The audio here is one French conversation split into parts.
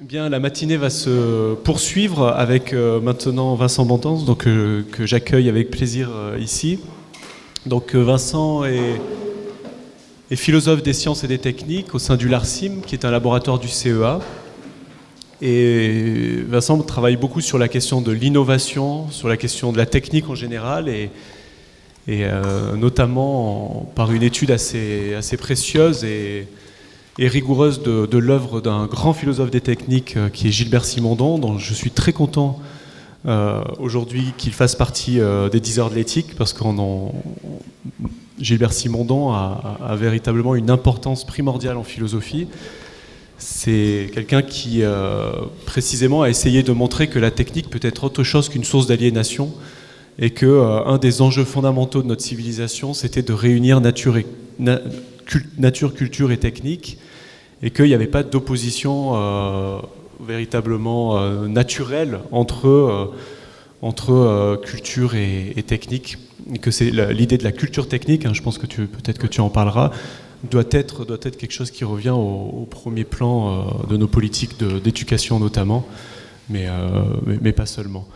Bien, la matinée va se poursuivre avec maintenant Vincent Bontemps, donc, que j'accueille avec plaisir ici. Donc Vincent est philosophe des sciences et des techniques au sein du LARCIM, qui est un laboratoire du CEA. Et Vincent travaille beaucoup sur la question de l'innovation, sur la question de la technique en général, et notamment par une étude assez précieuse et rigoureuse de l'œuvre d'un grand philosophe des techniques qui est Gilbert Simondon, dont je suis très content aujourd'hui qu'il fasse partie des 10 heures de l'éthique, parce que Gilbert Simondon a véritablement une importance primordiale en philosophie. C'est quelqu'un qui précisément a essayé de montrer que la technique peut être autre chose qu'une source d'aliénation, et qu'un des enjeux fondamentaux de notre civilisation, c'était de réunir nature, culture et technique, et qu'il n'y avait pas d'opposition véritablement naturelle entre culture et technique, et que c'est l'idée de la culture technique, hein, je pense que peut-être que tu en parleras, doit être quelque chose qui revient au premier plan de nos politiques d'éducation notamment, mais pas seulement.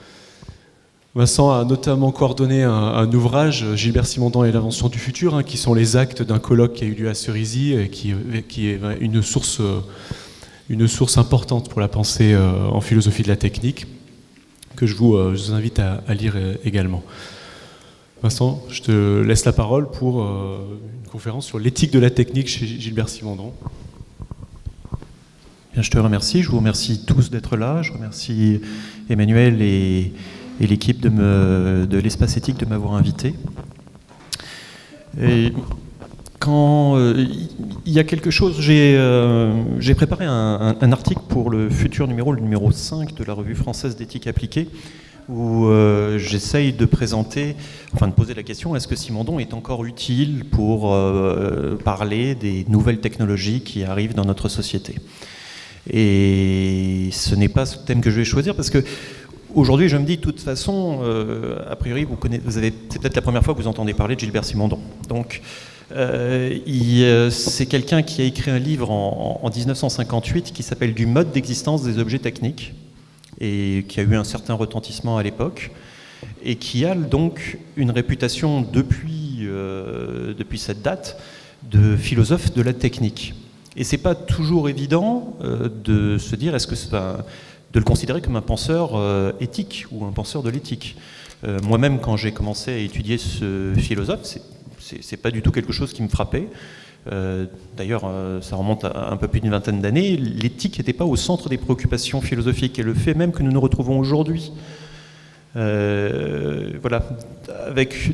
Vincent a notamment coordonné un ouvrage, Gilbert Simondon et l'invention du futur, hein, qui sont les actes d'un colloque qui a eu lieu à Cerisy, et qui est une source importante pour la pensée en philosophie de la technique, que je vous invite à lire également. Vincent, je te laisse la parole pour une conférence sur l'éthique de la technique chez Gilbert Simondon. Bien, je te remercie, je vous remercie tous d'être là, je remercie Emmanuel et l'équipe de l'espace éthique de m'avoir invité. Et quand il y a quelque chose, j'ai préparé un article pour le futur numéro, le numéro 5 de la revue française d'éthique appliquée, où j'essaye de poser la question, est-ce que Simondon est encore utile pour parler des nouvelles technologies qui arrivent dans notre société? Et ce n'est pas ce thème que je vais choisir, parce que aujourd'hui, je me dis, de toute façon, a priori, c'est peut-être la première fois que vous entendez parler de Gilbert Simondon. Donc, c'est quelqu'un qui a écrit un livre en 1958 qui s'appelle « Du mode d'existence des objets techniques » et qui a eu un certain retentissement à l'époque, et qui a donc une réputation depuis cette date de philosophe de la technique. Et c'est pas toujours évident de se dire, de le considérer comme un penseur éthique ou un penseur de l'éthique. Moi-même, quand j'ai commencé à étudier ce philosophe, c'est pas du tout quelque chose qui me frappait. D'ailleurs, ça remonte à un peu plus d'une vingtaine d'années. L'éthique n'était pas au centre des préoccupations philosophiques, et le fait même que nous nous retrouvons aujourd'hui, avec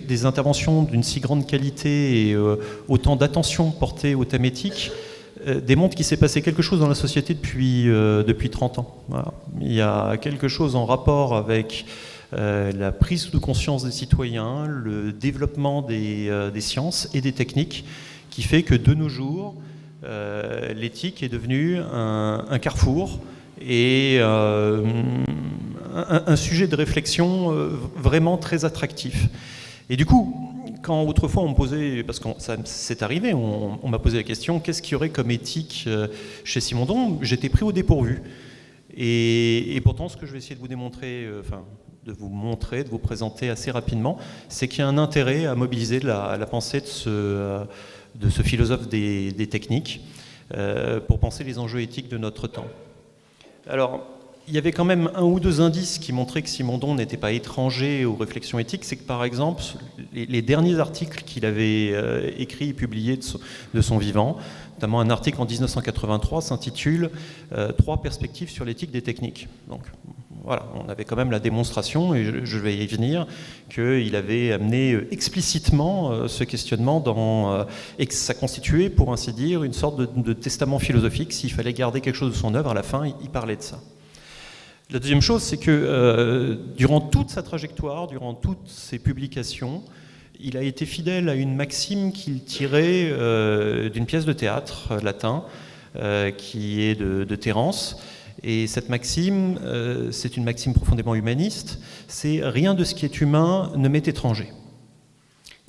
des interventions d'une si grande qualité et autant d'attention portée au thème éthique, démontre qu'il s'est passé quelque chose dans la société depuis 30 ans. Voilà. Il y a quelque chose en rapport avec la prise de conscience des citoyens, le développement des sciences et des techniques, qui fait que de nos jours, l'éthique est devenue un carrefour et un sujet de réflexion vraiment très attractif. Et du coup, quand autrefois on me posait, parce que ça c'est arrivé, on m'a posé la question, qu'est-ce qu'il y aurait comme éthique chez Simondon? J'étais pris au dépourvu. Et pourtant, ce que je vais essayer de vous démontrer, de vous présenter assez rapidement, c'est qu'il y a un intérêt à mobiliser la pensée de ce philosophe des techniques pour penser les enjeux éthiques de notre temps. Alors, il y avait quand même un ou deux indices qui montraient que Simondon n'était pas étranger aux réflexions éthiques. C'est que, par exemple, les derniers articles qu'il avait écrits et publiés de son vivant, notamment un article en 1983 s'intitule « 3 perspectives sur l'éthique des techniques ». Donc, voilà, on avait quand même la démonstration, et je vais y venir, qu'il avait amené explicitement ce questionnement et que ça constituait, pour ainsi dire, une sorte de testament philosophique. S'il fallait garder quelque chose de son œuvre, à la fin, il parlait de ça. La deuxième chose, c'est que durant toute sa trajectoire, durant toutes ses publications, il a été fidèle à une maxime qu'il tirait d'une pièce de théâtre latin, qui est de Terence. Et cette maxime, c'est une maxime profondément humaniste, c'est « rien de ce qui est humain ne m'est étranger ».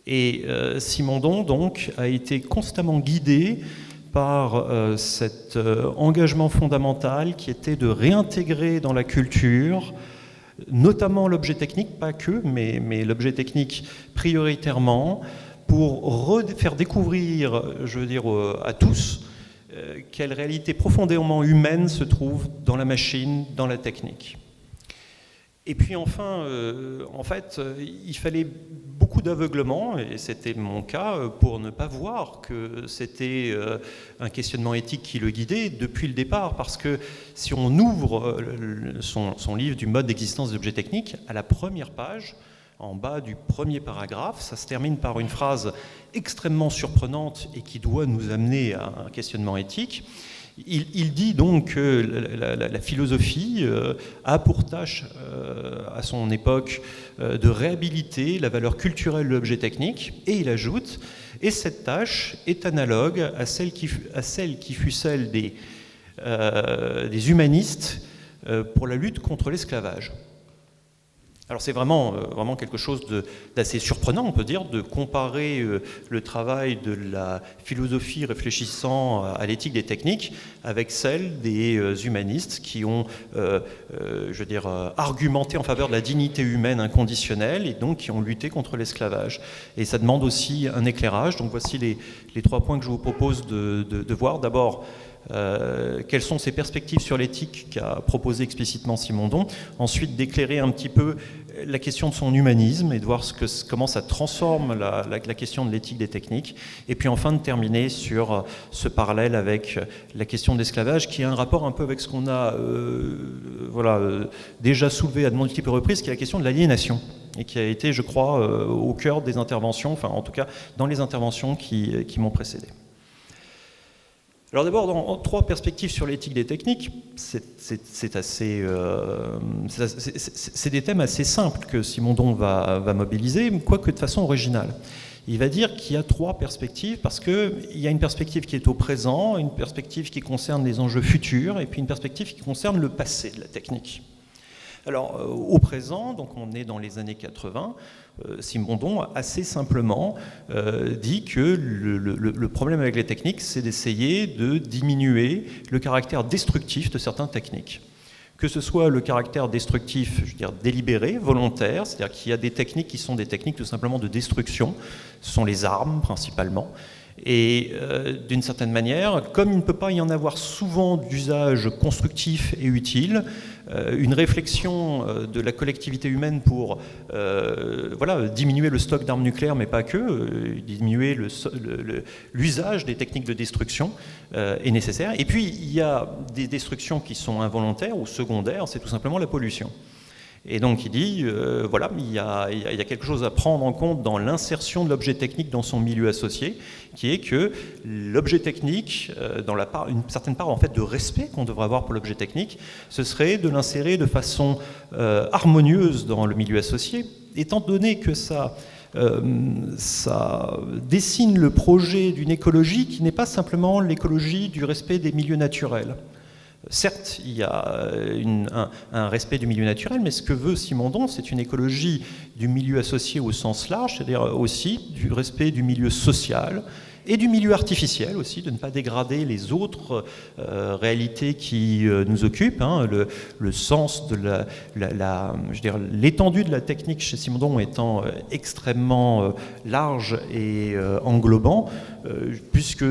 Et Simondon, donc, a été constamment guidé par cet engagement fondamental qui était de réintégrer dans la culture, notamment l'objet technique, pas que, mais l'objet technique prioritairement, pour faire découvrir, je veux dire, à tous, quelle réalité profondément humaine se trouve dans la machine, dans la technique. Et puis enfin, en fait, il fallait beaucoup d'aveuglement, et c'était mon cas, pour ne pas voir que c'était un questionnement éthique qui le guidait depuis le départ, parce que si on ouvre son livre du mode d'existence des objets techniques, à la première page, en bas du premier paragraphe, ça se termine par une phrase extrêmement surprenante et qui doit nous amener à un questionnement éthique. Il dit donc que la philosophie a pour tâche, à son époque, de réhabiliter la valeur culturelle de l'objet technique, et il ajoute « Et cette tâche est analogue à celle qui fut celle des humanistes pour la lutte contre l'esclavage ». Alors c'est vraiment quelque chose d'assez surprenant, on peut dire, de comparer le travail de la philosophie réfléchissant à l'éthique des techniques avec celle des humanistes qui ont, argumenté en faveur de la dignité humaine inconditionnelle et donc qui ont lutté contre l'esclavage. Et ça demande aussi un éclairage. Donc voici les 3 points que je vous propose de voir. D'abord, quelles sont ses perspectives sur l'éthique qu'a proposé explicitement Simondon. Ensuite, d'éclairer un petit peu la question de son humanisme et de voir comment ça transforme la question de l'éthique des techniques. Et puis enfin, de terminer sur ce parallèle avec la question de l'esclavage, qui a un rapport un peu avec ce qu'on a déjà soulevé à de multiples reprises, qui est la question de l'aliénation, et qui a été, je crois, au cœur des interventions, enfin en tout cas dans les interventions qui m'ont précédé. Alors d'abord, dans 3 perspectives sur l'éthique des techniques, c'est des thèmes assez simples que Simondon va mobiliser, quoique de façon originale. Il va dire qu'il y a 3 perspectives, parce qu'il y a une perspective qui est au présent, une perspective qui concerne les enjeux futurs, et puis une perspective qui concerne le passé de la technique. Alors, au présent, donc on est dans les années 80, Simondon, assez simplement, dit que le problème avec les techniques, c'est d'essayer de diminuer le caractère destructif de certaines techniques. Que ce soit le caractère destructif, je veux dire, délibéré, volontaire, c'est-à-dire qu'il y a des techniques qui sont des techniques tout simplement de destruction, ce sont les armes principalement. Et d'une certaine manière, comme il ne peut pas y en avoir souvent d'usage constructif et utile, une réflexion de la collectivité humaine pour diminuer le stock d'armes nucléaires, mais pas que, diminuer l'usage des techniques de destruction est nécessaire. Et puis, il y a des destructions qui sont involontaires ou secondaires, c'est tout simplement la pollution. Et donc il dit, il y a quelque chose à prendre en compte dans l'insertion de l'objet technique dans son milieu associé, qui est que l'objet technique, dans une certaine part en fait de respect qu'on devrait avoir pour l'objet technique, ce serait de l'insérer de façon harmonieuse dans le milieu associé, étant donné que ça dessine le projet d'une écologie qui n'est pas simplement l'écologie du respect des milieux naturels. Certes, il y a un respect du milieu naturel, mais ce que veut Simondon, c'est une écologie du milieu associé au sens large, c'est-à-dire aussi du respect du milieu social et du milieu artificiel aussi, de ne pas dégrader les autres réalités qui nous occupent. Hein, le sens de l'étendue de la technique chez Simondon étant extrêmement large et englobant, puisque,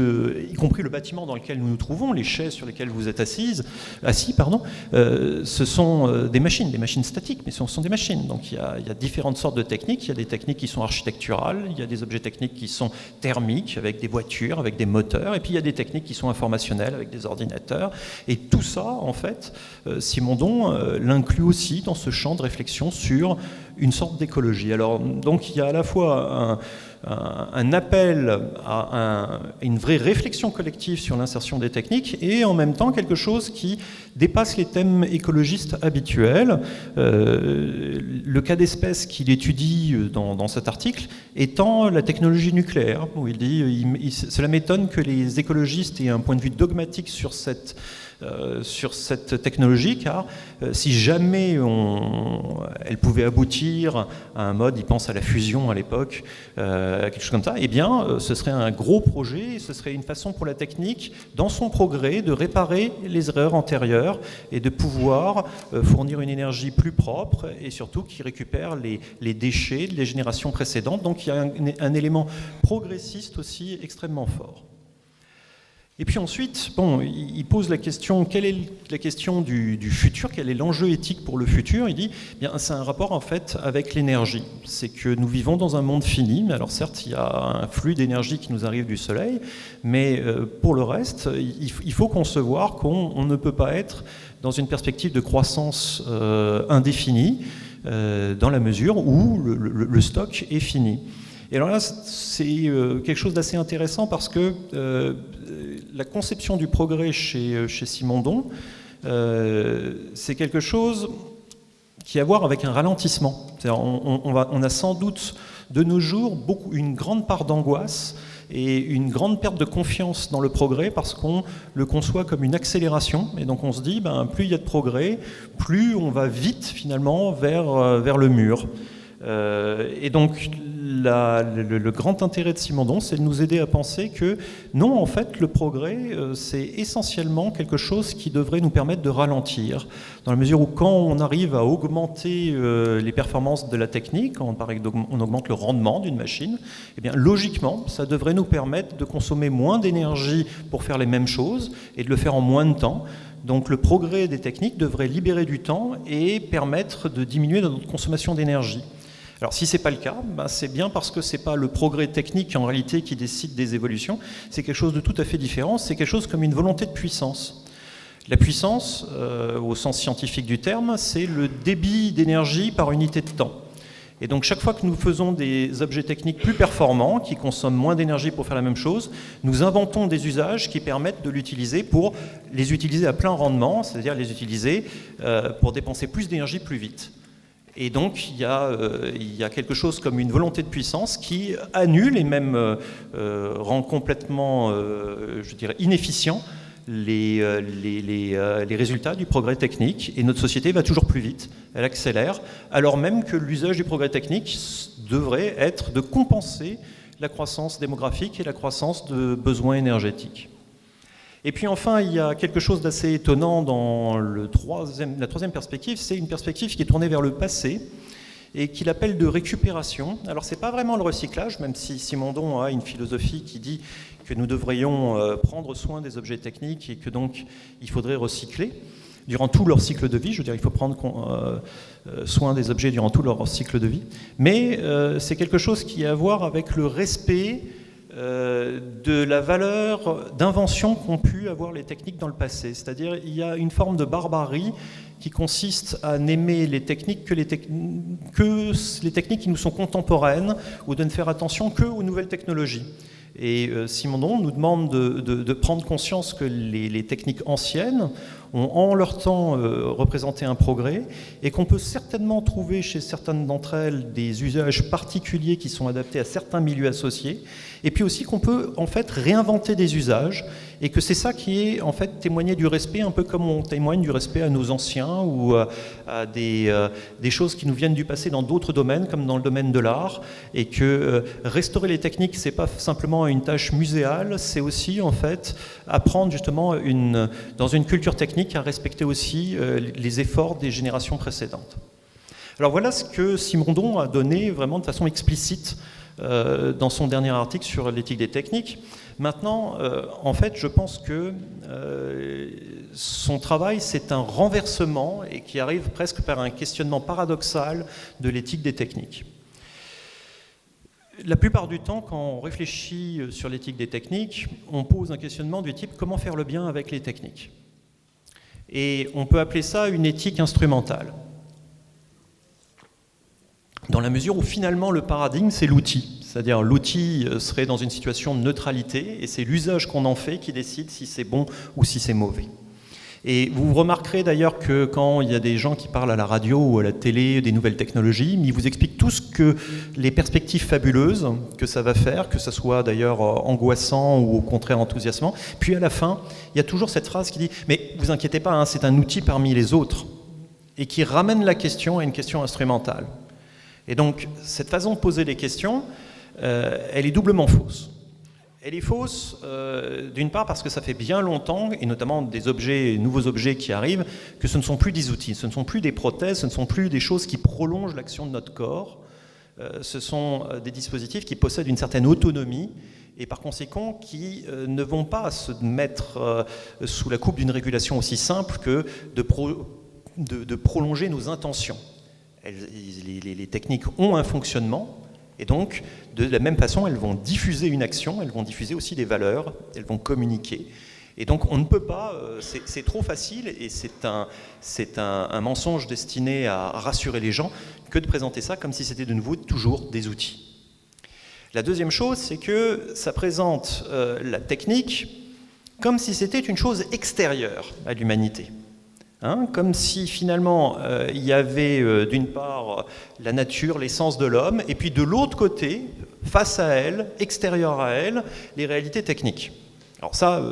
y compris le bâtiment dans lequel nous nous trouvons, les chaises sur lesquelles vous êtes assis, ce sont des machines statiques, mais ce sont des machines. Donc il y a différentes sortes de techniques. Il y a des techniques qui sont architecturales, il y a des objets techniques qui sont thermiques, avec des voitures, avec des moteurs, et puis il y a des techniques qui sont informationnelles, avec des ordinateurs. Et tout ça, en fait, Simondon l'inclut aussi dans ce champ de réflexion sur une sorte d'écologie. Alors, donc il y a à la fois un appel à une vraie réflexion collective sur l'insertion des techniques et en même temps quelque chose qui dépasse les thèmes écologistes habituels. Le cas d'espèce qu'il étudie dans cet article étant la technologie nucléaire, où il dit cela m'étonne que les écologistes aient un point de vue dogmatique sur cette sur cette technologie, car si jamais elle pouvait aboutir à un mode, il pense à la fusion à l'époque, quelque chose comme ça, eh bien, ce serait un gros projet, ce serait une façon pour la technique, dans son progrès, de réparer les erreurs antérieures et de pouvoir fournir une énergie plus propre et surtout qui récupère les déchets des générations précédentes. Donc il y a un élément progressiste aussi extrêmement fort. Et puis ensuite, il pose la question, quelle est la question du futur, quel est l'enjeu éthique pour le futur? Il dit, bien, c'est un rapport en fait avec l'énergie. C'est que nous vivons dans un monde fini. Alors certes, il y a un flux d'énergie qui nous arrive du Soleil, mais pour le reste, il faut concevoir qu'on ne peut pas être dans une perspective de croissance indéfinie, dans la mesure où le stock est fini. Et alors là, c'est quelque chose d'assez intéressant parce que la conception du progrès chez Simondon, c'est quelque chose qui a à voir avec un ralentissement. On a sans doute de nos jours une grande part d'angoisse et une grande perte de confiance dans le progrès parce qu'on le conçoit comme une accélération. Et donc on se dit, plus il y a de progrès, plus on va vite finalement vers le mur. Et donc le grand intérêt de Simondon, c'est de nous aider à penser que non, en fait, le progrès, c'est essentiellement quelque chose qui devrait nous permettre de ralentir, dans la mesure où quand on arrive à augmenter les performances de la technique, quand on augmente le rendement d'une machine, eh bien, logiquement, ça devrait nous permettre de consommer moins d'énergie pour faire les mêmes choses et de le faire en moins de temps. Donc le progrès des techniques devrait libérer du temps et permettre de diminuer notre consommation d'énergie. Alors si ce n'est pas le cas, c'est bien parce que ce n'est pas le progrès technique en réalité qui décide des évolutions, c'est quelque chose de tout à fait différent, c'est quelque chose comme une volonté de puissance. La puissance, au sens scientifique du terme, c'est le débit d'énergie par unité de temps. Et donc chaque fois que nous faisons des objets techniques plus performants, qui consomment moins d'énergie pour faire la même chose, nous inventons des usages qui permettent de l'utiliser pour les utiliser à plein rendement, c'est-à-dire les utiliser pour dépenser plus d'énergie plus vite. Et donc il y a quelque chose comme une volonté de puissance qui annule et même rend complètement, je dirais, inefficient les résultats du progrès technique. Et notre société va toujours plus vite, elle accélère, alors même que l'usage du progrès technique devrait être de compenser la croissance démographique et la croissance de besoins énergétiques. Et puis enfin, il y a quelque chose d'assez étonnant dans la troisième perspective, c'est une perspective qui est tournée vers le passé et qu'il appelle de récupération. Alors c'est pas vraiment le recyclage, même si Simondon a une philosophie qui dit que nous devrions prendre soin des objets techniques et que donc il faudrait recycler durant tout leur cycle de vie. Je veux dire, il faut prendre soin des objets durant tout leur cycle de vie. Mais c'est quelque chose qui a à voir avec le respect de la valeur d'invention qu'ont pu avoir les techniques dans le passé. C'est-à-dire il y a une forme de barbarie qui consiste à n'aimer les techniques que les techniques qui nous sont contemporaines ou de ne faire attention qu'aux nouvelles technologies. Et Simondon nous demande de prendre conscience que les techniques anciennes ont en leur temps représenté un progrès et qu'on peut certainement trouver chez certaines d'entre elles des usages particuliers qui sont adaptés à certains milieux associés, et puis aussi qu'on peut en fait réinventer des usages et que c'est ça qui est en fait témoigner du respect, un peu comme on témoigne du respect à nos anciens ou à des choses qui nous viennent du passé dans d'autres domaines comme dans le domaine de l'art, et que restaurer les techniques c'est pas simplement une tâche muséale, c'est aussi en fait apprendre justement dans une culture technique à respecter aussi les efforts des générations précédentes. Alors voilà ce que Simondon a donné vraiment de façon explicite dans son dernier article sur l'éthique des techniques. Maintenant, en fait, je pense que son travail, c'est un renversement et qui arrive presque par un questionnement paradoxal de l'éthique des techniques. La plupart du temps, quand on réfléchit sur l'éthique des techniques, on pose un questionnement du type « comment faire le bien avec les techniques ?» Et on peut appeler ça une éthique instrumentale. Dans la mesure où finalement le paradigme, c'est l'outil. C'est-à-dire l'outil serait dans une situation de neutralité et c'est l'usage qu'on en fait qui décide si c'est bon ou si c'est mauvais. Et vous remarquerez d'ailleurs que quand il y a des gens qui parlent à la radio ou à la télé des nouvelles technologies, ils vous expliquent tous que les perspectives fabuleuses que ça va faire, que ça soit d'ailleurs angoissant ou au contraire enthousiasmant, puis à la fin, il y a toujours cette phrase qui dit « mais vous inquiétez pas, hein, c'est un outil parmi les autres » et qui ramène la question à une question instrumentale. Et donc, cette façon de poser les questions, elle est doublement fausse. Elle est fausse, d'une part parce que ça fait bien longtemps, et notamment des nouveaux objets qui arrivent, que ce ne sont plus des outils, ce ne sont plus des prothèses, ce ne sont plus des choses qui prolongent l'action de notre corps. Ce sont des dispositifs qui possèdent une certaine autonomie et par conséquent qui ne vont pas se mettre sous la coupe d'une régulation aussi simple que de prolonger nos intentions. Les techniques ont un fonctionnement. Et donc, de la même façon, elles vont diffuser une action, elles vont diffuser aussi des valeurs, elles vont communiquer. Et donc, on ne peut pas, c'est trop facile et c'est un mensonge destiné à rassurer les gens que de présenter ça comme si c'était de nouveau toujours des outils. La deuxième chose, c'est que ça présente la technique comme si c'était une chose extérieure à l'humanité. Hein, comme si finalement il y avait d'une part la nature, l'essence de l'homme, et puis de l'autre côté, face à elle, extérieure à elle, les réalités techniques. Alors ça,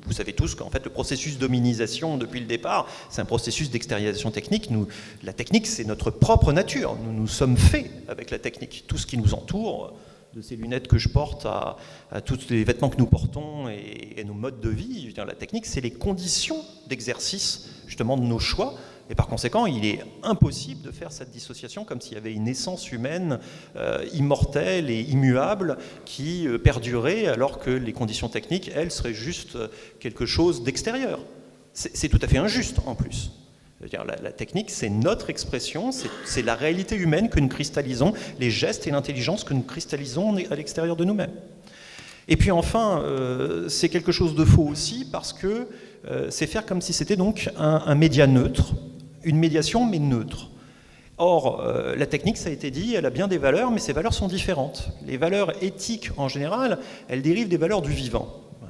vous savez tous qu'en fait le processus d'hominisation depuis le départ, c'est un processus d'extériorisation technique. La technique, c'est notre propre nature. Nous sommes faits avec la technique. Tout ce qui nous entoure, de ces lunettes que je porte à tous les vêtements que nous portons et nos modes de vie. Je veux dire, la technique, c'est les conditions d'exercice justement de nos choix. Et par conséquent, il est impossible de faire cette dissociation comme s'il y avait une essence humaine immortelle et immuable qui perdurait alors que les conditions techniques, elles, seraient juste quelque chose d'extérieur. C'est tout à fait injuste en plus. C'est-à-dire, la technique, c'est notre expression, c'est la réalité humaine que nous cristallisons, les gestes et l'intelligence que nous cristallisons à l'extérieur de nous-mêmes. Et puis enfin, c'est quelque chose de faux aussi parce que c'est faire comme si c'était donc un média neutre, une médiation mais neutre. Or, la technique, ça a été dit, elle a bien des valeurs, mais ces valeurs sont différentes. Les valeurs éthiques, en général, elles dérivent des valeurs du vivant.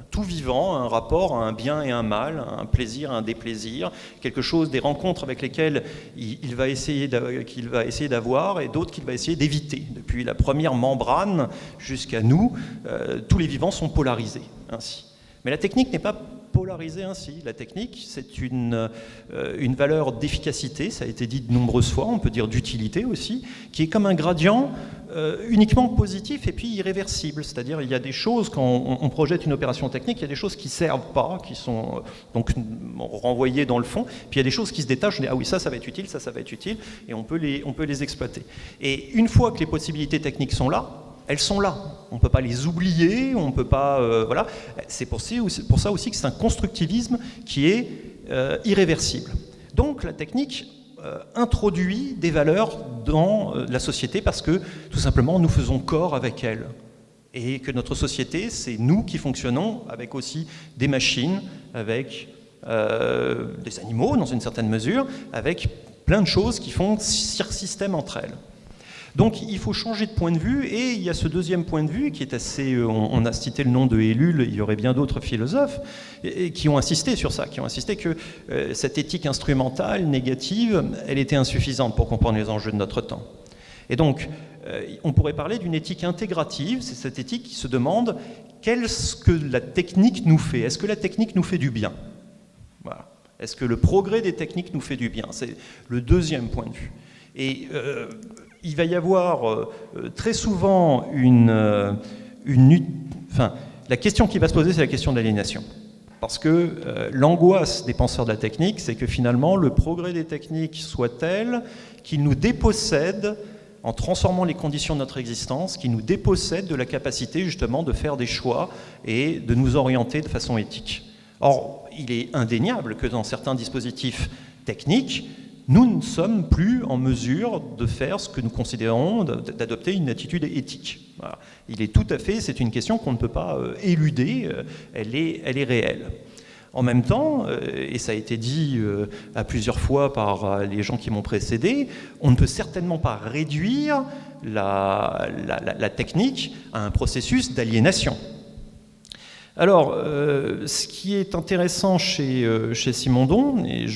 Tout vivant a un rapport à un bien et un mal, un plaisir et un déplaisir, quelque chose, des rencontres avec lesquelles qu'il va essayer d'avoir et d'autres qu'il va essayer d'éviter. Depuis la première membrane jusqu'à nous, tous les vivants sont polarisés ainsi. Mais la technique n'est pas polarisée ainsi. La technique, c'est une valeur d'efficacité, ça a été dit de nombreuses fois, on peut dire d'utilité aussi, qui est comme un gradient uniquement positif et puis irréversible. C'est-à-dire il y a des choses, quand on projette une opération technique, il y a des choses qui ne servent pas, qui sont donc renvoyées dans le fond, puis il y a des choses qui se détachent, on dit, ah oui, ça va être utile, ça va être utile, et on peut les exploiter. Et une fois que les possibilités techniques sont là, elles sont là. On ne peut pas les oublier, on ne peut pas... voilà. C'est pour ça aussi que c'est un constructivisme qui est irréversible. Donc la technique introduit des valeurs dans la société parce que, tout simplement, nous faisons corps avec elle. Et que notre société, c'est nous qui fonctionnons avec aussi des machines, avec des animaux, dans une certaine mesure, avec plein de choses qui font système entre elles. Donc il faut changer de point de vue, et il y a ce deuxième point de vue qui est assez... On a cité le nom de Ellul, il y aurait bien d'autres philosophes qui ont insisté sur ça, qui ont insisté que cette éthique instrumentale, négative, elle était insuffisante pour comprendre les enjeux de notre temps. Et donc, on pourrait parler d'une éthique intégrative, c'est cette éthique qui se demande qu'est-ce que la technique nous fait. Est-ce que la technique nous fait du bien ? Voilà. Est-ce que le progrès des techniques nous fait du bien ? C'est le deuxième point de vue. Et il va y avoir très souvent la question qui va se poser, c'est la question de l'aliénation. Parce que l'angoisse des penseurs de la technique, c'est que finalement, le progrès des techniques soit tel qu'il nous dépossède, en transformant les conditions de notre existence, qu'il nous dépossède de la capacité justement de faire des choix et de nous orienter de façon éthique. Or, il est indéniable que dans certains dispositifs techniques, nous ne sommes plus en mesure de faire ce que nous considérons, d'adopter une attitude éthique. Voilà. Il est tout à fait, c'est une question qu'on ne peut pas éluder, elle est réelle. En même temps, et ça a été dit à plusieurs fois par les gens qui m'ont précédé, on ne peut certainement pas réduire la technique à un processus d'aliénation. Alors, ce qui est intéressant chez Simondon, et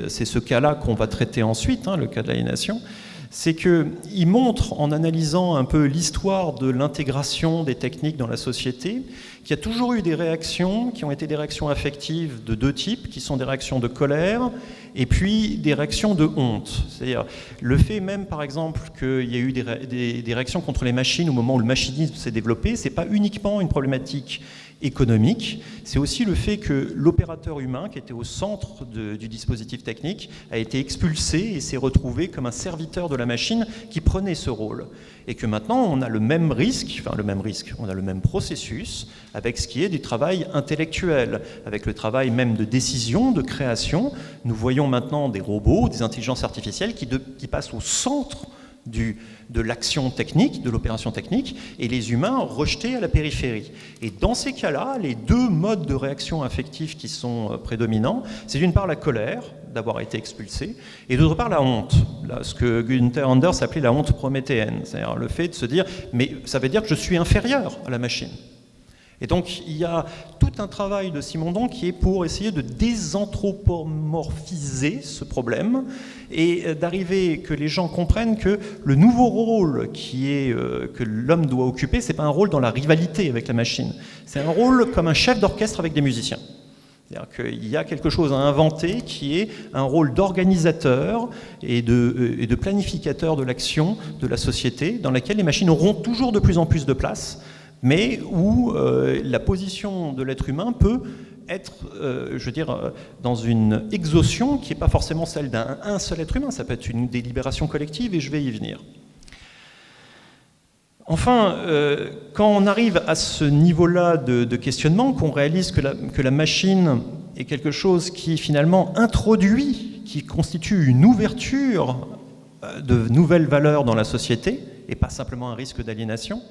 c'est ce cas-là qu'on va traiter ensuite, le cas de l'aliénation, c'est qu'il montre, en analysant un peu l'histoire de l'intégration des techniques dans la société, qu'il y a toujours eu des réactions qui ont été des réactions affectives de deux types, qui sont des réactions de colère et puis des réactions de honte. C'est-à-dire le fait même, par exemple, qu'il y a eu des réactions contre les machines au moment où le machinisme s'est développé, c'est pas uniquement une problématique économique, c'est aussi le fait que l'opérateur humain, qui était au centre du dispositif technique, a été expulsé et s'est retrouvé comme un serviteur de la machine qui prenait ce rôle. Et que maintenant, on a le même risque, on a le même processus avec ce qui est du travail intellectuel, avec le travail même de décision, de création. Nous voyons maintenant des robots, des intelligences artificielles qui passent au centre de l'action technique, de l'opération technique, et les humains rejetés à la périphérie. Et dans ces cas-là, les deux modes de réaction affective qui sont prédominants, c'est d'une part la colère d'avoir été expulsé, et d'autre part la honte, ce que Günther Anders appelait la honte prométhéenne, c'est-à-dire le fait de se dire « mais ça veut dire que je suis inférieur à la machine ». Et donc, il y a tout un travail de Simondon qui est pour essayer de désanthropomorphiser ce problème et d'arriver que les gens comprennent que le nouveau rôle que l'homme doit occuper, c'est pas un rôle dans la rivalité avec la machine, c'est un rôle comme un chef d'orchestre avec des musiciens. C'est-à-dire qu'il y a quelque chose à inventer qui est un rôle d'organisateur et de planificateur de l'action de la société, dans laquelle les machines auront toujours de plus en plus de place, mais où la position de l'être humain peut être, dans une exhaustion qui n'est pas forcément celle d'un seul être humain, ça peut être une délibération collective, et je vais y venir. Enfin, quand on arrive à ce niveau-là de questionnement, qu'on réalise que la machine est quelque chose qui finalement introduit, qui constitue une ouverture de nouvelles valeurs dans la société, et pas simplement un risque d'aliénation,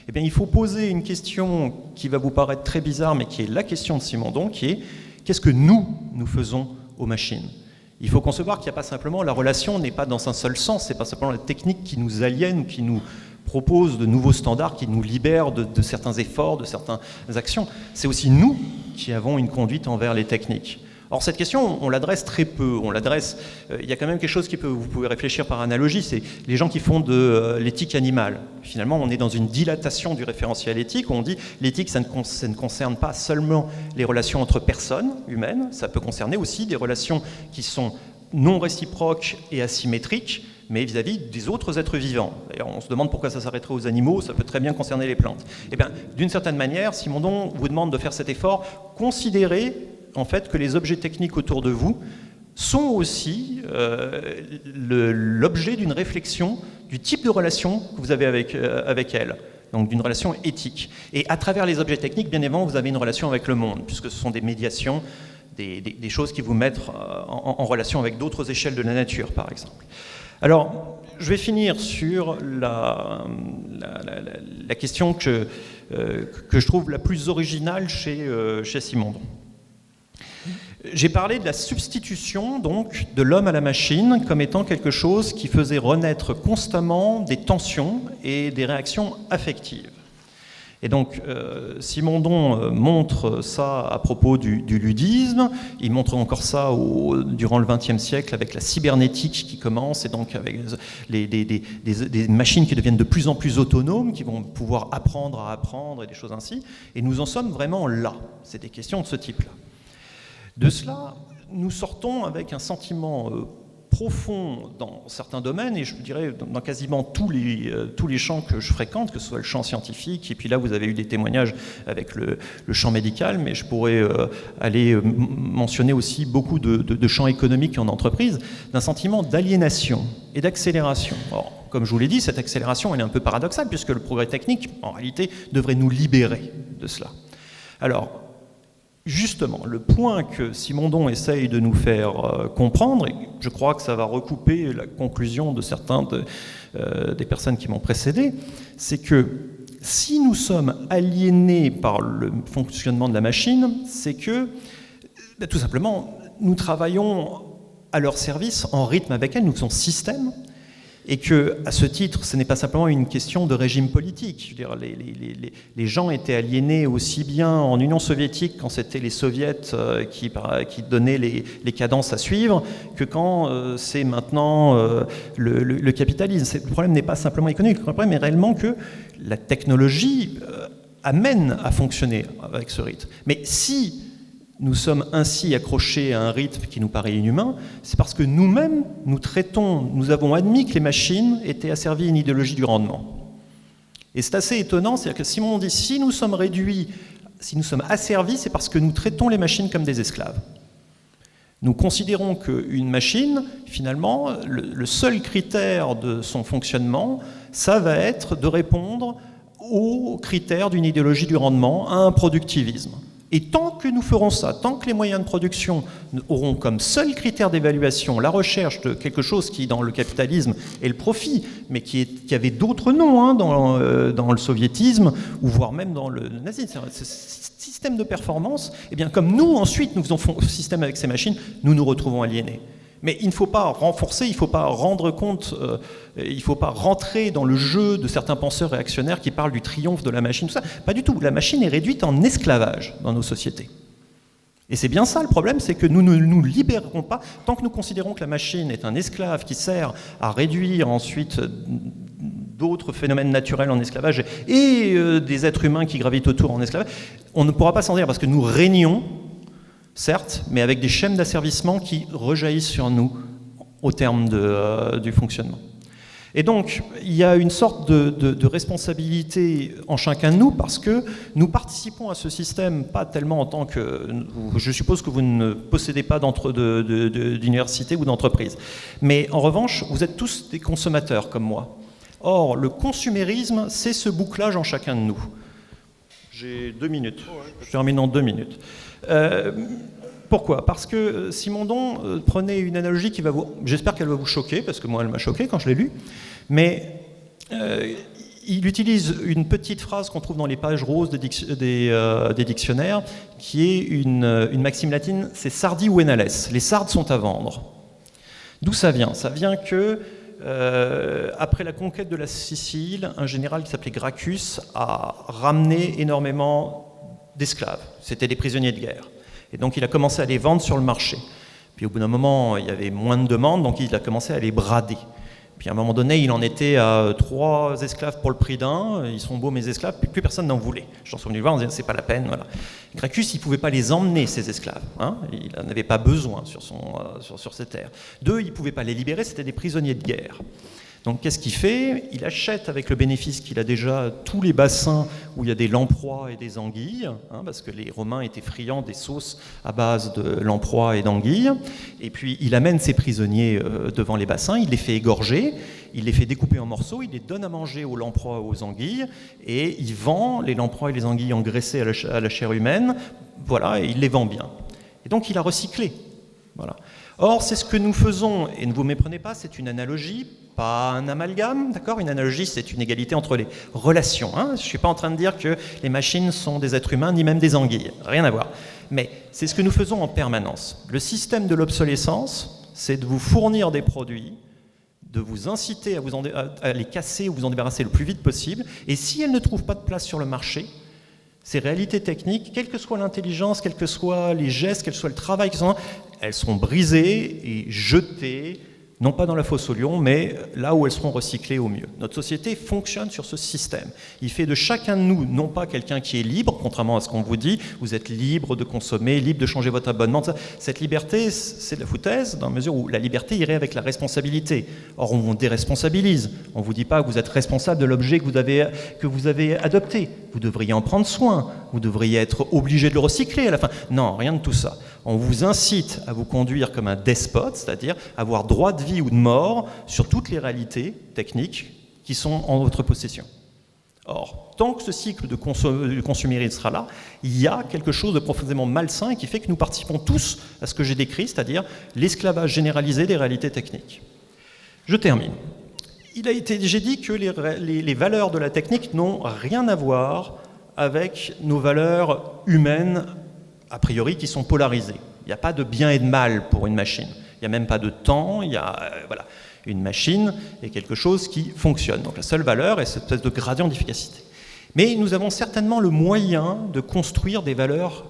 eh bien, il faut poser une question qui va vous paraître très bizarre, mais qui est la question de Simondon, qui est « qu'est-ce que nous faisons aux machines ?» Il faut concevoir qu'il n'y a pas simplement, la relation n'est pas dans un seul sens, c'est pas simplement la technique qui nous aliène ou qui nous propose de nouveaux standards, qui nous libèrent de certains efforts, de certaines actions. C'est aussi nous qui avons une conduite envers les techniques. Or, cette question, on l'adresse très peu. Il y a quand même quelque chose vous pouvez réfléchir par analogie, c'est les gens qui font de l'éthique animale. Finalement, on est dans une dilatation du référentiel éthique, où on dit l'éthique, ça ne concerne pas seulement les relations entre personnes humaines, ça peut concerner aussi des relations qui sont non réciproques et asymétriques, mais vis-à-vis des autres êtres vivants. D'ailleurs, on se demande pourquoi ça s'arrêterait aux animaux, ça peut très bien concerner les plantes. Eh bien, d'une certaine manière, Simondon vous demande de faire cet effort, considérez en fait que les objets techniques autour de vous sont aussi l'objet d'une réflexion du type de relation que vous avez avec elles, donc d'une relation éthique. Et à travers les objets techniques, bien évidemment, vous avez une relation avec le monde, puisque ce sont des médiations, des choses qui vous mettent en relation avec d'autres échelles de la nature, par exemple. Alors, je vais finir sur la question que je trouve la plus originale chez Simondon. J'ai parlé de la substitution donc de l'homme à la machine comme étant quelque chose qui faisait renaître constamment des tensions et des réactions affectives. Et donc Simondon montre ça à propos du ludisme, il montre encore ça durant le XXe siècle avec la cybernétique qui commence, et donc avec des machines qui deviennent de plus en plus autonomes, qui vont pouvoir apprendre à apprendre et des choses ainsi. Et nous en sommes vraiment là, c'est des questions de ce type-là. De cela, nous sortons avec un sentiment profond dans certains domaines, et je dirais dans quasiment tous les champs que je fréquente, que ce soit le champ scientifique, et puis là vous avez eu des témoignages avec le champ médical, mais je pourrais aller mentionner aussi beaucoup de champs économiques en entreprise, d'un sentiment d'aliénation et d'accélération. Or, comme je vous l'ai dit, cette accélération elle est un peu paradoxale, puisque le progrès technique, en réalité, devrait nous libérer de cela. Alors, justement, le point que Simondon essaye de nous faire comprendre, et je crois que ça va recouper la conclusion de certains des personnes qui m'ont précédé, c'est que si nous sommes aliénés par le fonctionnement de la machine, c'est que, tout simplement, nous travaillons à leur service, en rythme avec elle, nous sommes système, Et que, à ce titre, ce n'est pas simplement une question de régime politique. Je veux dire, les gens étaient aliénés aussi bien en Union soviétique, quand c'était les soviets qui donnaient les cadences à suivre, que quand c'est maintenant le capitalisme. Le problème n'est pas simplement économique, le problème est réellement que la technologie amène à fonctionner avec ce rythme. Mais si nous sommes ainsi accrochés à un rythme qui nous paraît inhumain, c'est parce que nous-mêmes, nous avons admis que les machines étaient asservies à une idéologie du rendement. Et c'est assez étonnant, c'est-à-dire que Simondon dit, si nous sommes réduits, si nous sommes asservis, c'est parce que nous traitons les machines comme des esclaves. Nous considérons qu'une machine, finalement, le seul critère de son fonctionnement, ça va être de répondre aux critères d'une idéologie du rendement, à un productivisme. Et tant que nous ferons ça, tant que les moyens de production auront comme seul critère d'évaluation la recherche de quelque chose qui, dans le capitalisme, est le profit, mais qui avait d'autres noms dans le soviétisme, ou voire même dans le nazisme, ce système de performance, eh bien, comme nous, ensuite, nous faisons système avec ces machines, nous nous retrouvons aliénés. Mais il ne faut pas renforcer, il ne faut pas rendre compte, il ne faut pas rentrer dans le jeu de certains penseurs réactionnaires qui parlent du triomphe de la machine, tout ça. Pas du tout. La machine est réduite en esclavage dans nos sociétés. Et c'est bien ça le problème, c'est que nous ne nous libérerons pas tant que nous considérons que la machine est un esclave qui sert à réduire ensuite d'autres phénomènes naturels en esclavage et des êtres humains qui gravitent autour en esclavage. On ne pourra pas s'en dire parce que nous régnons, certes, mais avec des chaînes d'asservissement qui rejaillissent sur nous au terme du fonctionnement. Et donc, il y a une sorte de responsabilité en chacun de nous parce que nous participons à ce système, pas tellement en tant que... Je suppose que vous ne possédez pas d'université ou d'entreprise. Mais en revanche, vous êtes tous des consommateurs comme moi. Or, le consumérisme, c'est ce bouclage en chacun de nous. J'ai 2 minutes. Je termine en 2 minutes. Pourquoi ? Parce que Simondon prenait une analogie qui va vous... J'espère qu'elle va vous choquer, parce que moi, elle m'a choqué quand je l'ai lue. Mais il utilise une petite phrase qu'on trouve dans les pages roses des dictionnaires, qui est une maxime latine, c'est sardi venales. Les sardes sont à vendre. D'où ça vient ? Ça vient que... après la conquête de la Sicile, un général qui s'appelait Gracchus a ramené énormément d'esclaves. C'était des prisonniers de guerre. Et donc il a commencé à les vendre sur le marché. Puis au bout d'un moment, il y avait moins de demandes, donc il a commencé à les brader. Puis à un moment donné, il en était à 3 esclaves pour le prix d'un. Ils sont beaux mes esclaves, puis plus personne n'en voulait. J'en suis venu le voir en disant c'est pas la peine. Voilà. Gracchus, il ne pouvait pas les emmener, ces esclaves. Il n'en avait pas besoin sur ses terres. 2, il ne pouvait pas les libérer, c'était des prisonniers de guerre. Donc qu'est-ce qu'il fait ? Il achète avec le bénéfice qu'il a déjà tous les bassins où il y a des lamproies et des anguilles, parce que les Romains étaient friands des sauces à base de lamproies et d'anguilles. Et puis il amène ses prisonniers devant les bassins, il les fait égorger, il les fait découper en morceaux, il les donne à manger aux lamproies et aux anguilles, et il vend les lamproies et les anguilles engraissées à la chair humaine, voilà, et il les vend bien. Et donc il a recyclé. Voilà. Or, c'est ce que nous faisons, et ne vous méprenez pas, c'est une analogie, pas un amalgame, d'accord ? Une analogie, c'est une égalité entre les relations. Je ne suis pas en train de dire que les machines sont des êtres humains, ni même des anguilles, rien à voir. Mais c'est ce que nous faisons en permanence. Le système de l'obsolescence, c'est de vous fournir des produits, de vous inciter à les casser ou vous en débarrasser le plus vite possible, et si elles ne trouvent pas de place sur le marché, ces réalités techniques, quelle que soit l'intelligence, quels que soient les gestes, quel que soit le travail, elles seront brisées et jetées, non pas dans la fosse aux lions, mais là où elles seront recyclées au mieux. Notre société fonctionne sur ce système. Il fait de chacun de nous, non pas quelqu'un qui est libre, contrairement à ce qu'on vous dit, vous êtes libre de consommer, libre de changer votre abonnement. Cette liberté, c'est de la foutaise, dans la mesure où la liberté irait avec la responsabilité. Or, on vous déresponsabilise. On ne vous dit pas que vous êtes responsable de l'objet que vous avez adopté. Vous devriez en prendre soin. Vous devriez être obligé de le recycler à la fin. Non, rien de tout ça. On vous incite à vous conduire comme un despote, c'est-à-dire avoir droit de vie ou de mort sur toutes les réalités techniques qui sont en votre possession. Or, tant que ce cycle de consumérisme sera là, il y a quelque chose de profondément malsain et qui fait que nous participons tous à ce que j'ai décrit, c'est-à-dire l'esclavage généralisé des réalités techniques. Je termine. J'ai dit que les valeurs de la technique n'ont rien à voir avec nos valeurs humaines, a priori, qui sont polarisées. Il n'y a pas de bien et de mal pour une machine. Il n'y a même pas de temps, il y a voilà, une machine et quelque chose qui fonctionne. Donc la seule valeur est cette espèce de gradient d'efficacité. Mais nous avons certainement le moyen de construire des valeurs,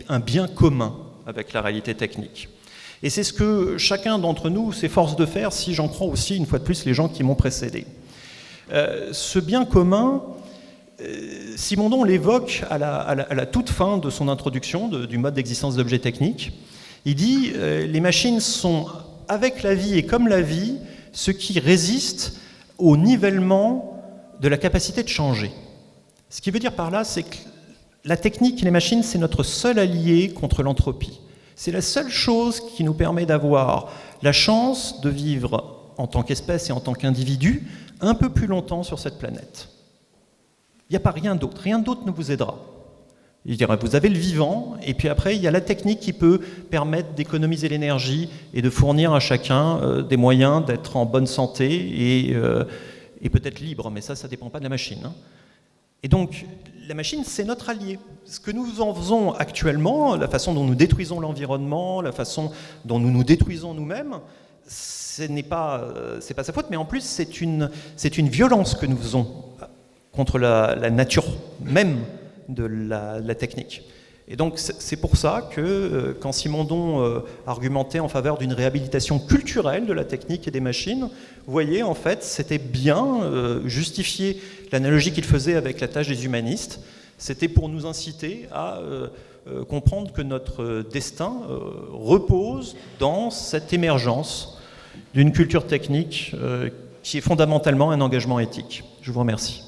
un bien commun avec la réalité technique. Et c'est ce que chacun d'entre nous s'efforce de faire, si j'en crois aussi, une fois de plus, les gens qui m'ont précédé. Ce bien commun, Simondon l'évoque à la toute fin de son introduction du mode d'existence d'objets techniques. Il dit les machines sont, avec la vie et comme la vie, ce qui résiste au nivellement de la capacité de changer. Ce qui veut dire par là, c'est que la technique et les machines, c'est notre seul allié contre l'entropie. C'est la seule chose qui nous permet d'avoir la chance de vivre en tant qu'espèce et en tant qu'individu un peu plus longtemps sur cette planète. Il n'y a pas rien d'autre ne vous aidera. Il dirait, vous avez le vivant, et puis après, il y a la technique qui peut permettre d'économiser l'énergie et de fournir à chacun des moyens d'être en bonne santé et peut-être libre, mais ça ne dépend pas de la machine. Hein. Et donc, la machine, c'est notre allié. Ce que nous en faisons actuellement, la façon dont nous détruisons l'environnement, la façon dont nous nous détruisons nous-mêmes, ce n'est pas sa faute, mais en plus, c'est une violence que nous faisons contre la nature même de la technique. Et donc, c'est pour ça que, quand Simondon argumentait en faveur d'une réhabilitation culturelle de la technique et des machines, vous voyez, en fait, c'était bien justifier l'analogie qu'il faisait avec la tâche des humanistes. C'était pour nous inciter à comprendre que notre destin repose dans cette émergence d'une culture technique qui est fondamentalement un engagement éthique. Je vous remercie.